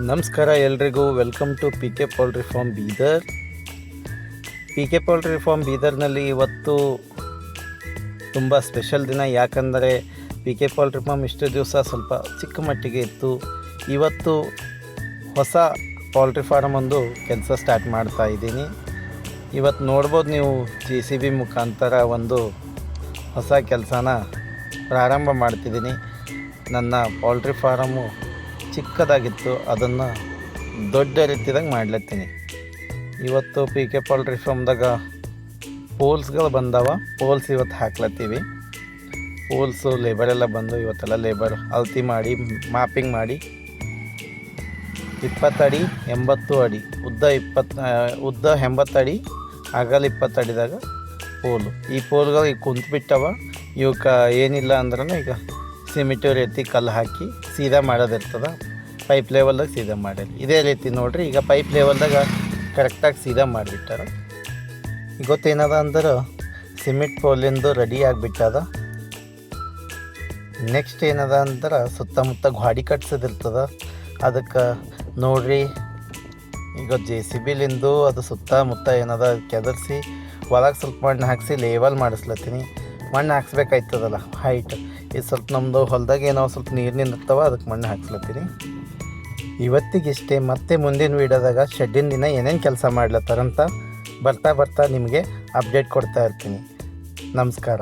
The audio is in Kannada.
ನಮಸ್ಕಾರ ಎಲ್ರಿಗೂ. Welcome to P K poultry farm Bidar. P K poultry farm ಬೀದರ್ನಲ್ಲಿ ಇವತ್ತು ತುಂಬ ಸ್ಪೆಷಲ್ ದಿನ. ಯಾಕಂದರೆ ಪಿ ಕೆ ಪೌಲ್ಟ್ರಿ ಫಾರ್ಮ್ ಇಷ್ಟು ದಿವಸ ಸ್ವಲ್ಪ ಚಿಕ್ಕ ಮಟ್ಟಿಗೆ ಇತ್ತು. ಇವತ್ತು ಹೊಸ ಪೌಲ್ಟ್ರಿ ಫಾರ್ಮ್ ಒಂದು ಕೆಲಸ ಸ್ಟಾರ್ಟ್ ಮಾಡ್ತಾ ಇದ್ದೀನಿ. ಇವತ್ತು ನೋಡ್ಬೋದು ನೀವು, JCB ಮುಖಾಂತರ ಒಂದು ಹೊಸ ಕೆಲಸನ ಪ್ರಾರಂಭ ಮಾಡ್ತಿದ್ದೀನಿ. ನನ್ನ ಪೌಲ್ಟ್ರಿ ಫಾರಮು ಚಿಕ್ಕದಾಗಿತ್ತು, ಅದನ್ನು ದೊಡ್ಡ ರೀತಿಯಾಗ ಮಾಡ್ಲತ್ತೀನಿ. ಇವತ್ತು ಪಿ ಕೆ ಪೌಲ್ಟ್ರಿ ಫಾರ್ಮ್ದಾಗ ಪೋಲ್ಸ್ಗಳು ಬಂದವ. ಪೋಲ್ಸ್ ಇವತ್ತು ಹಾಕ್ಲತ್ತೀವಿ. ಪೋಲ್ಸು ಲೇಬರೆಲ್ಲ ಬಂದು ಇವತ್ತೆಲ್ಲ ಲೇಬರ್ ಅಳತೆ ಮಾಡಿ ಮಾಪಿಂಗ್ ಮಾಡಿ 20 ಅಡಿ 80 ಅಡಿ ಉದ್ದ 80 ಅಡಿ ಅಗಲ 20 ಅಡಿದಾಗ ಪೋಲು. ಈ ಪೋಲ್ಗಳು ಈಗ ಕುಂತ್ಬಿಟ್ಟವ. ಇವಕ್ಕೆ ಏನಿಲ್ಲ ಅಂದ್ರೂ ಈಗ ಸಿಮೆಂಟು ರೀತಿ ಕಲ್ಲು ಹಾಕಿ ಸೀದಾ ಮಾಡೋದಿರ್ತದೆ. ಪೈಪ್ ಲೆವೆಲ್ದಾಗ ಸೀದಾ ಮಾಡ್ಯಾರ. ಇದೇ ರೀತಿ ನೋಡಿರಿ, ಈಗ ಪೈಪ್ ಲೆವೆಲ್ದಾಗ ಕರೆಕ್ಟಾಗಿ ಸೀದಾ ಮಾಡಿಬಿಟ್ಟಾರ. ಗೊತ್ತೇನದ ಅಂದ್ರೆ ಸಿಮೆಂಟ್ ಪೋಲಿಂದು ರೆಡಿ ಆಗಿಬಿಟ್ಟದ. ನೆಕ್ಸ್ಟ್ ಏನದ ಅಂದ್ರೆ ಸುತ್ತಮುತ್ತ ಗಾಡಿ ಕಟ್ಸೋದಿರ್ತದೆ. ಅದಕ್ಕೆ ನೋಡ್ರಿ, ಈಗ JCBಲಿಂದು ಅದು ಸುತ್ತಮುತ್ತ ಏನದ ಕೆದರ್ಸಿ ಒಳಗೆ ಸ್ವಲ್ಪ ಮಣ್ಣು ಹಾಕಿಸಿ ಲೇವಲ್ ಮಾಡಿಸ್ಲತ್ತೀನಿ. ಮಣ್ಣು ಹಾಕ್ಸ್ಬೇಕಾಯ್ತದಲ್ಲ ಹೈಟ್. ಇದು ಸ್ವಲ್ಪ ನಮ್ಮದು ಹೊಲದಾಗ ಏನೋ ಸ್ವಲ್ಪ ನೀರು ನಿಂದಿರ್ತಾವ, ಅದಕ್ಕೆ ಮಣ್ಣು ಹಾಕ್ಸ್ಲತ್ತೀನಿ. ಇವತ್ತಿಗಿಷ್ಟೇ. ಮತ್ತೆ ಮುಂದಿನ ವೀಡಿಯೋದಾಗ ಶೆಡ್ಡಿನ ದಿನ ಏನೇನು ಕೆಲಸ ಮಾಡ್ಲತ್ತಾರಂತ ಬರ್ತಾ ನಿಮಗೆ ಅಪ್ಡೇಟ್ ಕೊಡ್ತಾ ಇರ್ತೀನಿ. ನಮಸ್ಕಾರ.